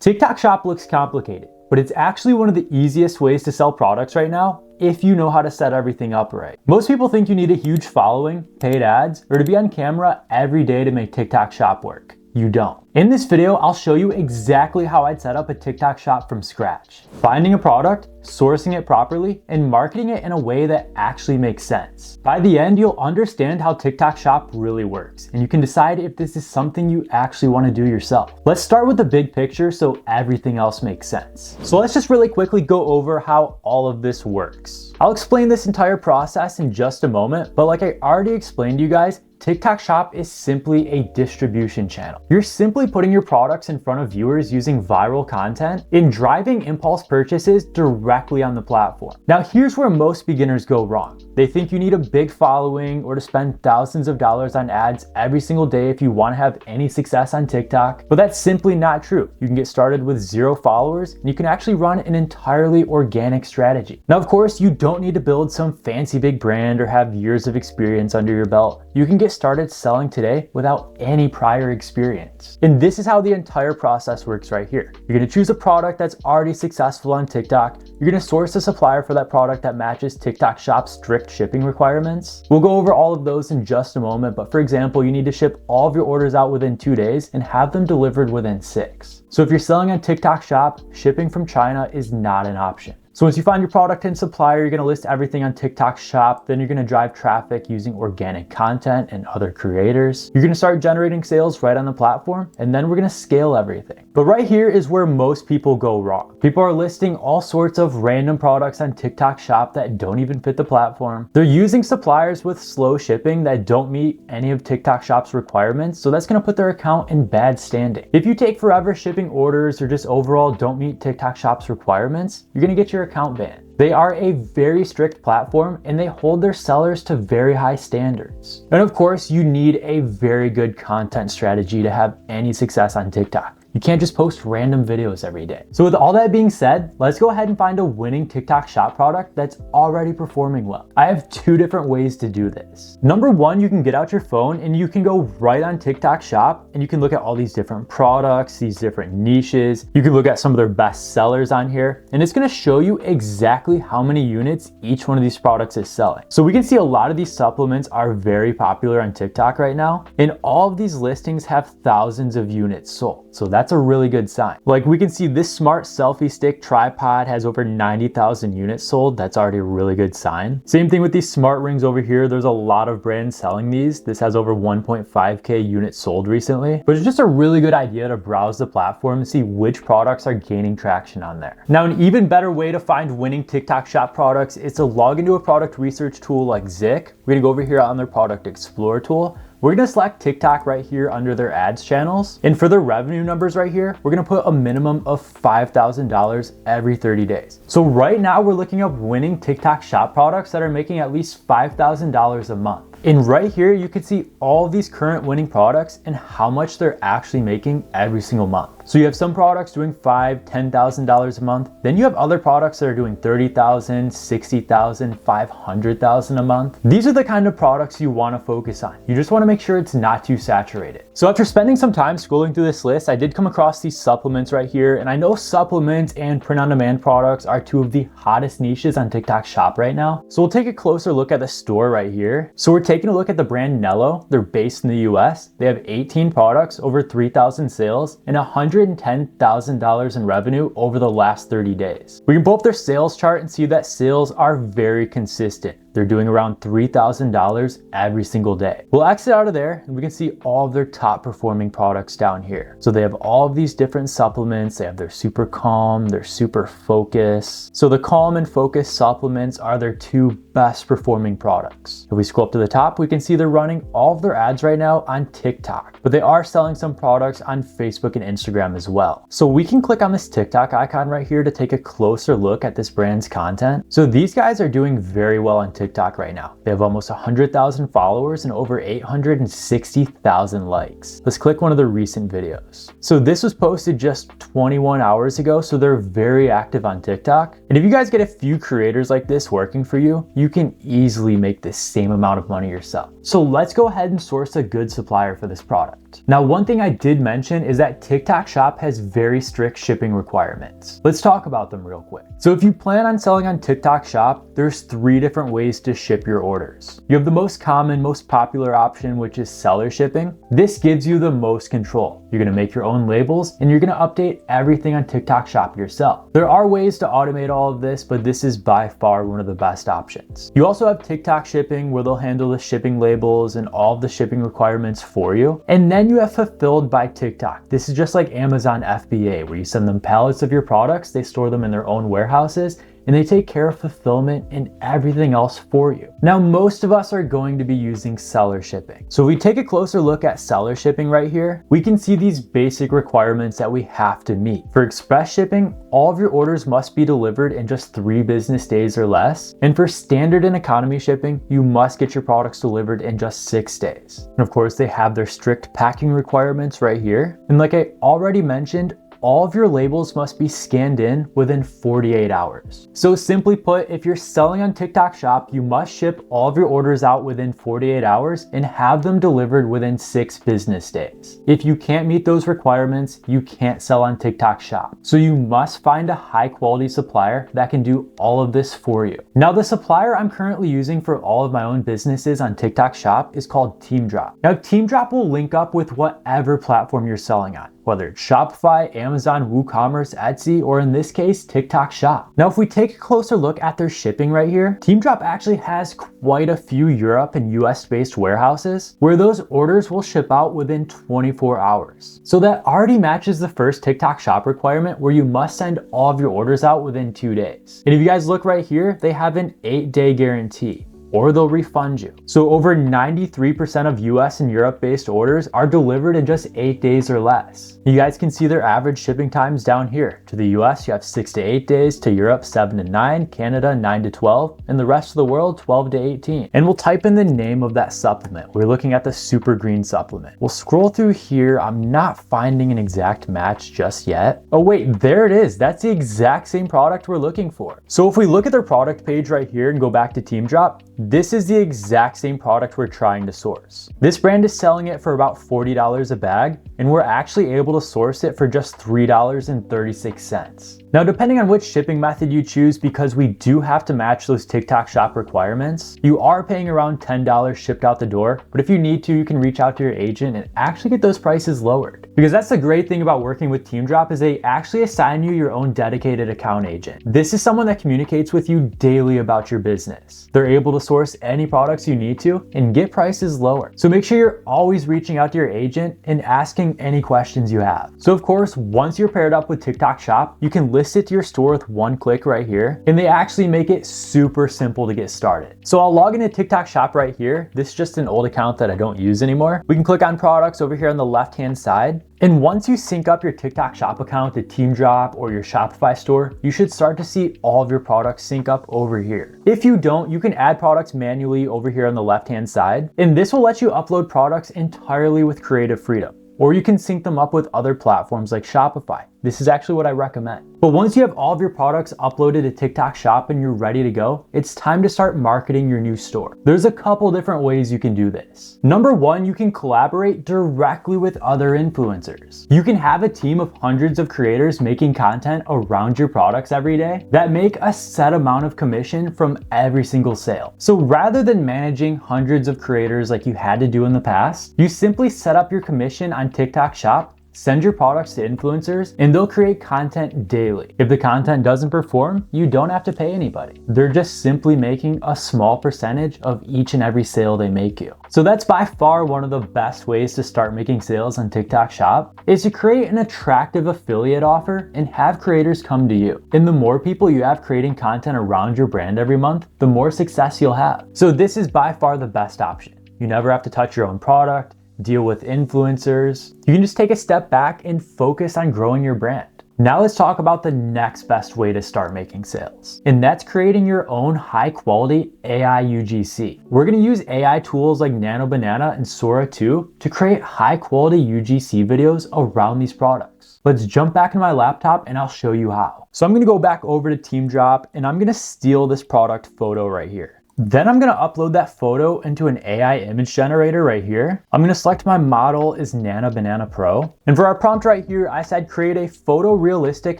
TikTok Shop looks complicated, but it's actually one of the easiest ways to sell products right now if you know how to set everything up right. Most people think you need a huge following, paid ads, or to be on camera every day to make TikTok Shop work. You don't. In this video, I'll show you exactly how I'd set up a TikTok shop from scratch. Finding a product, sourcing it properly, and marketing it in a way that actually makes sense. By the end, you'll understand how TikTok Shop really works, and you can decide if this is something you actually want to do yourself. Let's start with the big picture so everything else makes sense. So let's just really quickly go over how all of this works. I'll explain this entire process in just a moment, but like I already explained to you guys, TikTok Shop is simply a distribution channel. You're simply putting your products in front of viewers using viral content and driving impulse purchases directly on the platform. Now, here's where most beginners go wrong. They think you need a big following or to spend thousands of dollars on ads every single day if you want to have any success on TikTok, but that's simply not true. You can get started with 0 followers and you can actually run an entirely organic strategy. Now, of course, you don't need to build some fancy big brand or have years of experience under your belt. You can get started selling today without any prior experience. And this is how the entire process works right here. You're gonna choose a product that's already successful on TikTok. You're gonna source a supplier for that product that matches TikTok Shop's strict shipping requirements. We'll go over all of those in just a moment, but for example, you need to ship all of your orders out within 2 days and have them delivered within 6. So if you're selling on TikTok Shop, shipping from China is not an option. So once you find your product in Supplier, you're gonna list everything on TikTok Shop, then you're gonna drive traffic using organic content and other creators. You're gonna start generating sales right on the platform, and then we're gonna scale everything. But right here is where most people go wrong. People are listing all sorts of random products on TikTok Shop that don't even fit the platform. They're using suppliers with slow shipping that don't meet any of TikTok Shop's requirements, so that's gonna put their account in bad standing. If you take forever shipping orders or just overall don't meet TikTok Shop's requirements, you're gonna get your account banned. They are a very strict platform and they hold their sellers to very high standards. And of course, you need a very good content strategy to have any success on TikTok. You can't just post random videos every day. So with all that being said, let's go ahead and find a winning TikTok Shop product that's already performing well. I have 2 different ways to do this. Number 1, you can get out your phone and you can go right on TikTok Shop and you can look at all these different products, these different niches. You can look at some of their best sellers on here, and it's gonna show you exactly how many units each one of these products is selling. So we can see a lot of these supplements are very popular on TikTok right now, and all of these listings have thousands of units sold. So that's a really good sign. Like we can see this smart selfie stick tripod has over 90,000 units sold. That's already a really good sign. Same thing with these smart rings over here. There's a lot of brands selling these. This has over 1.5K units sold recently, but it's just a really good idea to browse the platform and see which products are gaining traction on there. Now, an even better way to find winning TikTok Shop products is to log into a product research tool like Zik. We're gonna go over here on their product explorer tool. We're gonna select TikTok right here under their ads channels. And for their revenue numbers right here, we're gonna put a minimum of $5,000 every 30 days. So right now we're looking up winning TikTok Shop products that are making at least $5,000 a month. And right here, you can see all of these current winning products and how much they're actually making every single month. So you have some products doing $5,000, $10,000 a month. Then you have other products that are doing $30,000, $60,000, $500,000 a month. These are the kind of products you want to focus on. You just want to make sure it's not too saturated. So after spending some time scrolling through this list, I did come across these supplements right here. And I know supplements and print-on-demand products are 2 of the hottest niches on TikTok Shop right now. So we'll take a closer look at the store right here. So we're taking a look at the brand Nello. They're based in the US. They have 18 products, over 3,000 sales, and $110,000 in revenue over the last 30 days. We can pull up their sales chart and see that sales are very consistent. They're doing around $3,000 every single day. We'll exit out of there and we can see all of their top performing products down here. So they have all of these different supplements. They have their Super Calm, their Super Focus. So the Calm and Focus supplements are their 2 best performing products. If we scroll up to the top, we can see they're running all of their ads right now on TikTok, but they are selling some products on Facebook and Instagram as well. So we can click on this TikTok icon right here to take a closer look at this brand's content. So these guys are doing very well on TikTok right now. They have almost 100,000 followers and over 860,000 likes. Let's click one of the recent videos. So this was posted just 21 hours ago, so they're very active on TikTok. And if you guys get a few creators like this working for you, you can easily make the same amount of money yourself. So let's go ahead and source a good supplier for this product. account. Now, one thing I did mention is that TikTok Shop has very strict shipping requirements. Let's talk about them real quick. So if you plan on selling on TikTok Shop, there's 3 different ways to ship your orders. You have the most common, most popular option, which is seller shipping. This gives you the most control. You're gonna make your own labels and you're gonna update everything on TikTok Shop yourself. There are ways to automate all of this, but this is by far one of the best options. You also have TikTok shipping, where they'll handle the shipping labels and all of the shipping requirements for you. And then you have fulfilled by TikTok. This is just like Amazon FBA, where you send them pallets of your products, they store them in their own warehouses, and they take care of fulfillment and everything else for you. Now, most of us are going to be using seller shipping. So if we take a closer look at seller shipping right here, we can see these basic requirements that we have to meet. For express shipping, all of your orders must be delivered in just 3 business days or less. And for standard and economy shipping, you must get your products delivered in just 6 days. And of course, they have their strict packing requirements right here. And like I already mentioned, all of your labels must be scanned in within 48 hours. So simply put, if you're selling on TikTok Shop, you must ship all of your orders out within 48 hours and have them delivered within 6 business days. If you can't meet those requirements, you can't sell on TikTok Shop. So you must find a high quality supplier that can do all of this for you. Now, the supplier I'm currently using for all of my own businesses on TikTok Shop is called Teamdrop. Now, Teamdrop will link up with whatever platform you're selling on, whether it's Shopify, Amazon, WooCommerce, Etsy, or in this case, TikTok Shop. Now, if we take a closer look at their shipping right here, Teamdrop actually has quite a few Europe and US based warehouses where those orders will ship out within 24 hours. So that already matches the first TikTok Shop requirement, where you must send all of your orders out within 2 days. And if you guys look right here, they have an 8-day guarantee, or they'll refund you. So over 93% of US and Europe based orders are delivered in just 8 days or less. You guys can see their average shipping times down here. To the US, you have 6 to 8 days, to Europe 7 to 9, Canada 9 to 12, and the rest of the world 12 to 18. And we'll type in the name of that supplement. We're looking at the Super Green supplement. We'll scroll through here. I'm not finding an exact match just yet. Oh wait, there it is. That's the exact same product we're looking for. So if we look at their product page right here and go back to Teamdrop, this is the exact same product we're trying to source. This brand is selling it for about $40 a bag, and we're actually able to source it for just $3.36. Now, depending on which shipping method you choose, because we do have to match those TikTok Shop requirements, you are paying around $10 shipped out the door. But if you need to, you can reach out to your agent and actually get those prices lowered. Because that's the great thing about working with Teamdrop, is they actually assign you your own dedicated account agent. This is someone that communicates with you daily about your business. They're able to source any products you need to and get prices lower. So make sure you're always reaching out to your agent and asking any questions you have. So of course, once you're paired up with TikTok Shop, you can list it to your store with one click right here, and they actually make it super simple to get started. So I'll log into TikTok Shop right here. This is just an old account that I don't use anymore. We can click on products over here on the left-hand side. And once you sync up your TikTok Shop account to Teamdrop or your Shopify store, you should start to see all of your products sync up over here. If you don't, you can add products manually over here on the left-hand side, and this will let you upload products entirely with creative freedom. Or you can sync them up with other platforms like Shopify. This is actually what I recommend. But once you have all of your products uploaded to TikTok Shop and you're ready to go, it's time to start marketing your new store. There's a couple different ways you can do this. Number one, you can collaborate directly with other influencers. You can have a team of hundreds of creators making content around your products every day that make a set amount of commission from every single sale. So rather than managing hundreds of creators like you had to do in the past, you simply set up your commission on TikTok Shop, send your products to influencers, and they'll create content daily. If the content doesn't perform, you don't have to pay anybody. They're just simply making a small percentage of each and every sale they make you. So that's by far one of the best ways to start making sales on TikTok Shop, is to create an attractive affiliate offer and have creators come to you. And the more people you have creating content around your brand every month, the more success you'll have. So this is by far the best option. You never have to touch your own product, deal with influencers. You can just take a step back and focus on growing your brand. Now let's talk about the next best way to start making sales. And that's creating your own high quality AI UGC. We're gonna use AI tools like Nano Banana and Sora 2 to create high quality UGC videos around these products. Let's jump back in my laptop and I'll show you how. So I'm gonna go back over to Teamdrop and I'm gonna steal this product photo right here. Then I'm gonna upload that photo into an AI image generator right here. I'm gonna select my model is Nana Banana Pro. And for our prompt right here, I said create a photorealistic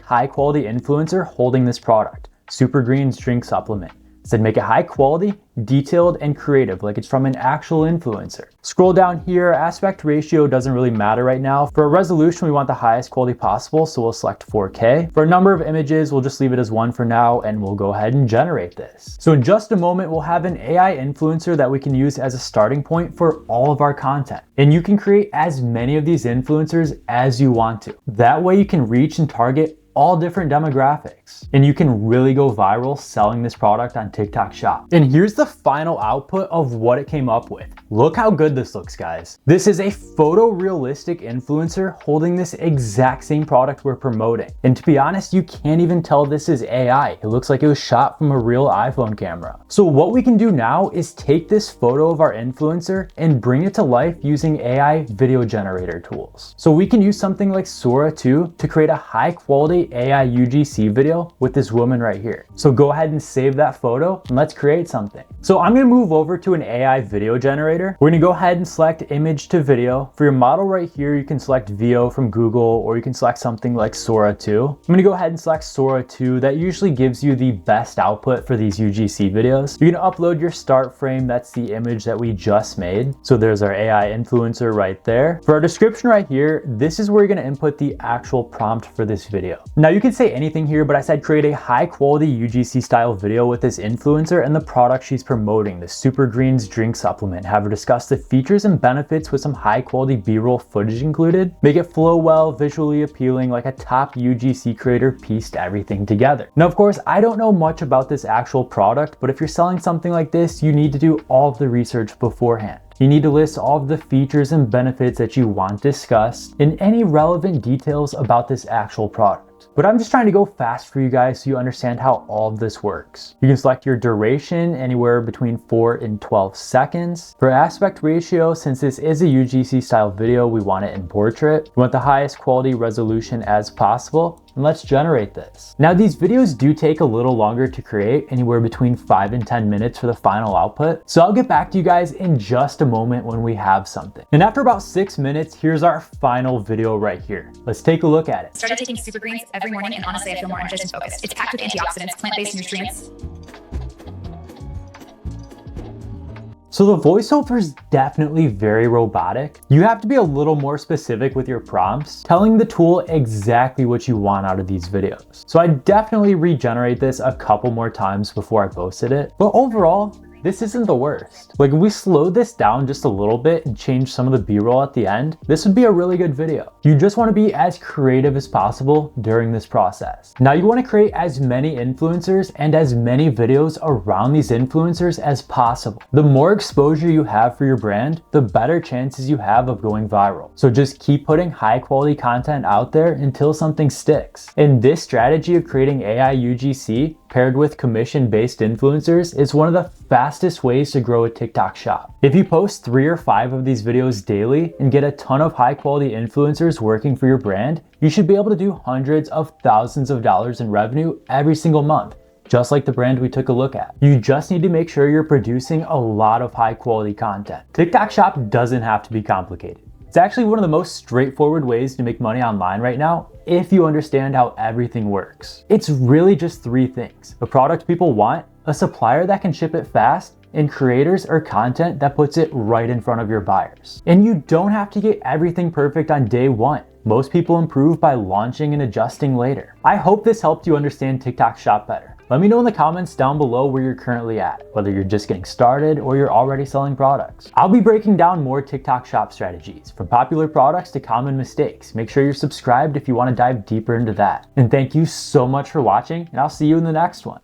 high quality influencer holding this product, Super Greens drink supplement. Said make it high quality, detailed, and creative, like it's from an actual influencer. Scroll down here, aspect ratio doesn't really matter right now. For a resolution, we want the highest quality possible, so we'll select 4K. For a number of images, we'll just leave it as 1 for now, and we'll go ahead and generate this. So in just a moment, we'll have an AI influencer that we can use as a starting point for all of our content. And you can create as many of these influencers as you want to. That way you can reach and target all different demographics, and you can really go viral selling this product on TikTok Shop. And here's the final output of what it came up with. Look how good this looks, guys. This is a photorealistic influencer holding this exact same product we're promoting. And to be honest, you can't even tell this is AI. It looks like it was shot from a real iPhone camera. So what we can do now is take this photo of our influencer and bring it to life using AI video generator tools. So we can use something like Sora 2 to create a high quality AI UGC video with this woman right here. So go ahead and save that photo and let's create something. So I'm gonna move over to an AI video generator. We're gonna go ahead and select image to video. For your model right here, you can select VO from Google, or you can select something like Sora 2. I'm gonna go ahead and select Sora 2. That usually gives you the best output for these UGC videos. You're gonna upload your start frame. That's the image that we just made. So there's our AI influencer right there. For our description right here, this is where you're gonna input the actual prompt for this video. Now you can say anything here, but I said create a high quality UGC style video with this influencer and the product she's promoting, the Super Greens drink supplement. Have her discuss the features and benefits with some high quality B-roll footage included. Make it flow well, visually appealing, like a top UGC creator pieced everything together. Now, of course, I don't know much about this actual product, but if you're selling something like this, you need to do all of the research beforehand. You need to list all of the features and benefits that you want discussed and any relevant details about this actual product. But I'm just trying to go fast for you guys so you understand how all of this works. You can select your duration anywhere between 4 and 12 seconds. For aspect ratio, since this is a UGC style video, we want it in portrait. We want the highest quality resolution as possible. And let's generate this. Now these videos do take a little longer to create, anywhere between 5 and 10 minutes for the final output. So I'll get back to you guys in just a moment when we have something. And after about 6 minutes, here's our final video right here. Let's take a look at it. Started taking Super Greens every morning, and honestly, I feel more energized and focused. It's packed with antioxidants, plant-based nutrients. So the voiceover is definitely very robotic. You have to be a little more specific with your prompts, telling the tool exactly what you want out of these videos. So I definitely regenerate this a couple more times before I posted it. But overall, this isn't the worst. Like if we slowed this down just a little bit and change some of the B-roll at the end, this would be a really good video. You just want to be as creative as possible during this process. Now you want to create as many influencers and as many videos around these influencers as possible. The more exposure you have for your brand, the better chances you have of going viral. So just keep putting high quality content out there until something sticks. And this strategy of creating AI UGC paired with commission-based influencers is one of the fastest ways to grow a TikTok shop. If you post 3 or 5 of these videos daily and get a ton of high quality influencers working for your brand, you should be able to do hundreds of thousands of dollars in revenue every single month, just like the brand we took a look at. You just need to make sure you're producing a lot of high quality content. TikTok shop doesn't have to be complicated. It's actually one of the most straightforward ways to make money online right now if you understand how everything works. It's really just 3 things: a product people want, a supplier that can ship it fast, and creators or content that puts it right in front of your buyers. And you don't have to get everything perfect on day 1. Most people improve by launching and adjusting later. I hope this helped you understand TikTok Shop better. Let me know in the comments down below where you're currently at, whether you're just getting started or you're already selling products. I'll be breaking down more TikTok Shop strategies, from popular products to common mistakes. Make sure you're subscribed if you want to dive deeper into that. And thank you so much for watching, and I'll see you in the next one.